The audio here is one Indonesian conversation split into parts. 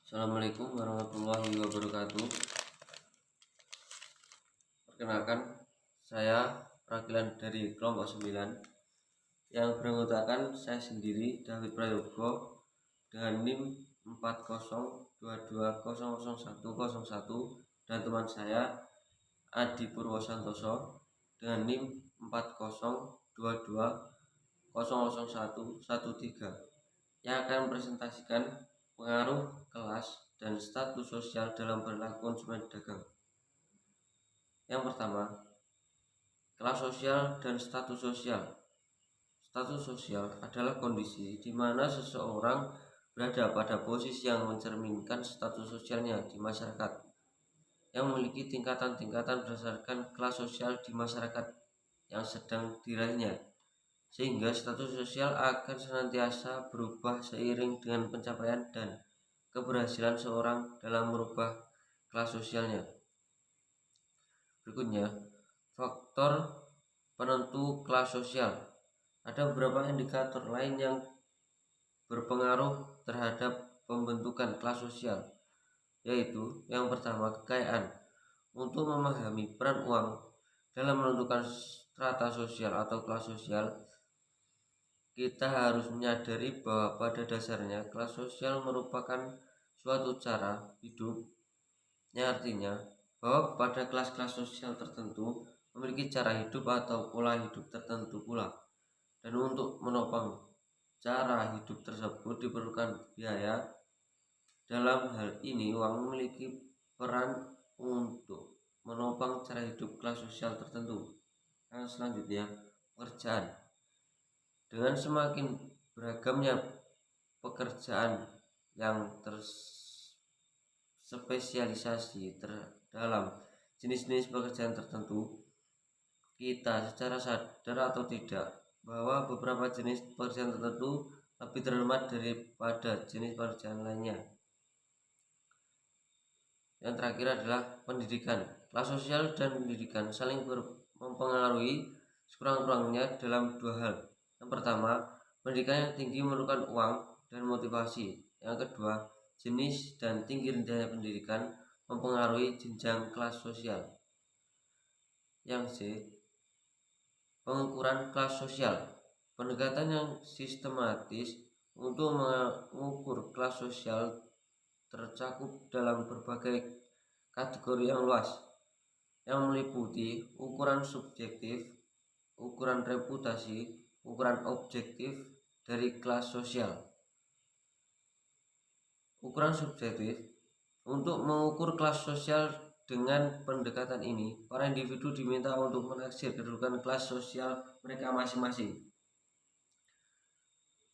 Assalamualaikum warahmatullahi wabarakatuh. Perkenalkan, saya perwakilan dari kelompok 9 yang beranggotakan saya sendiri, David Prayogo, dengan NIM 4022000101, dan teman saya Adi Purwosantoso dengan NIM 4022000113 yang akan mempresentasikan pengaruh kelas dan status sosial dalam perilaku konsumen dagang. Yang pertama, kelas sosial dan status sosial. Status sosial adalah kondisi di mana seseorang berada pada posisi yang mencerminkan status sosialnya di masyarakat, yang memiliki tingkatan-tingkatan berdasarkan kelas sosial di masyarakat yang sedang diraihnya, sehingga status sosial akan senantiasa berubah seiring dengan pencapaian dan keberhasilan seorang dalam merubah kelas sosialnya. Berikutnya, faktor penentu kelas sosial. Ada beberapa indikator lain yang berpengaruh terhadap pembentukan kelas sosial, yaitu yang pertama, kekayaan. Untuk memahami peran uang dalam menentukan strata sosial atau kelas sosial, kita harus menyadari bahwa pada dasarnya kelas sosial merupakan suatu cara hidup, yang artinya bahwa pada kelas-kelas sosial tertentu memiliki cara hidup atau pola hidup tertentu pula, dan untuk menopang cara hidup tersebut diperlukan biaya. Dalam hal ini, uang memiliki peran untuk menopang cara hidup kelas sosial tertentu. Yang selanjutnya, pekerjaan. Dengan semakin beragamnya pekerjaan yang terspesialisasi dalam jenis-jenis pekerjaan tertentu, kita secara sadar atau tidak bahwa beberapa jenis pekerjaan tertentu lebih terhormat daripada jenis pekerjaan lainnya. Yang terakhir adalah pendidikan. Kelas sosial dan pendidikan saling mempengaruhi sekurang-kurangnya dalam dua hal. Yang pertama, pendidikan yang tinggi memerlukan uang dan motivasi. Yang kedua, jenis dan tinggi rendahnya pendidikan mempengaruhi jenjang kelas sosial. Yang C, pengukuran kelas sosial. Pendekatan yang sistematis untuk mengukur kelas sosial tercakup dalam berbagai kategori yang luas, yang meliputi ukuran subjektif, ukuran reputasi, ukuran objektif dari kelas sosial. Ukuran subjektif. Untuk mengukur kelas sosial dengan pendekatan ini, para individu diminta untuk menaksir kedudukan kelas sosial mereka masing-masing.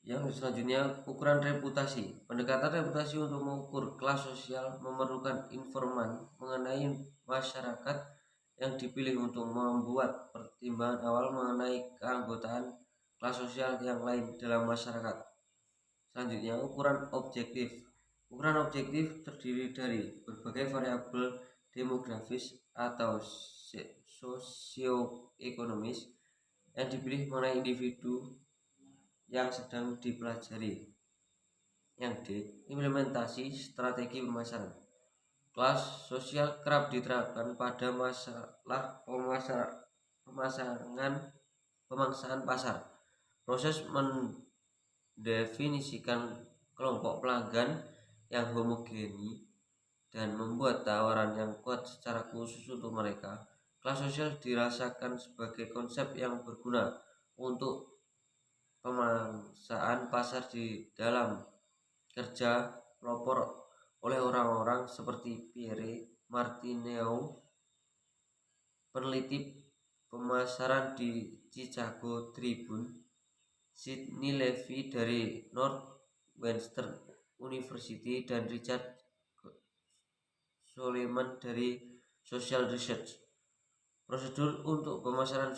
Yang selanjutnya, ukuran reputasi. Pendekatan reputasi untuk mengukur kelas sosial memerlukan informan mengenai masyarakat yang dipilih untuk membuat pertimbangan awal mengenai keanggotaan kelas sosial yang lain dalam masyarakat. Selanjutnya, ukuran objektif. Ukuran objektif terdiri dari berbagai variabel demografis atau sosioekonomis yang dipilih mengenai individu yang sedang dipelajari. Yang D, implementasi strategi pemasaran. Kelas sosial kerap diterapkan pada masalah pemangsaan pasar. Proses mendefinisikan kelompok pelanggan yang homogeni dan membuat tawaran yang kuat secara khusus untuk mereka. Kelas sosial dirasakan sebagai konsep yang berguna untuk pemangsaan pasar di dalam kerja pelopor oleh orang-orang seperti Pierre Martineau, peneliti pemasaran di Chicago Tribune, Sidney Levy dari Northwestern University, dan Richard Solomon dari Social Research. Prosedur untuk pemasaran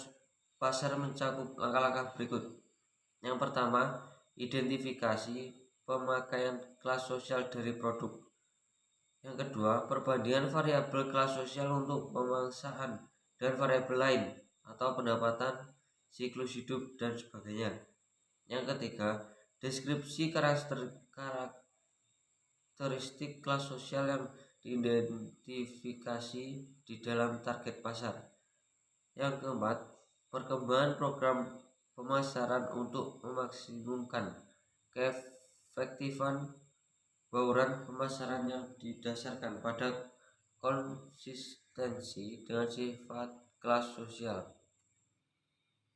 pasar mencakup langkah-langkah berikut. Yang pertama, identifikasi pemakaian kelas sosial dari produk. Yang kedua, perbandingan variabel kelas sosial untuk pemangsaan dan variabel lain atau pendapatan, siklus hidup, dan sebagainya. Yang ketiga, deskripsi karakteristik kelas sosial yang diidentifikasi di dalam target pasar. Yang keempat, perkembangan program pemasaran untuk memaksimumkan keefektifan bauran pemasaran yang didasarkan pada konsistensi dengan sifat kelas sosial.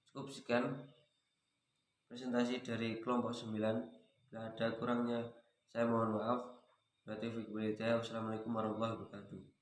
Cukup sekian presentasi dari kelompok 9. Bila ada kurangnya saya mohon maaf. Wassalamualaikum warahmatullahi wabarakatuh.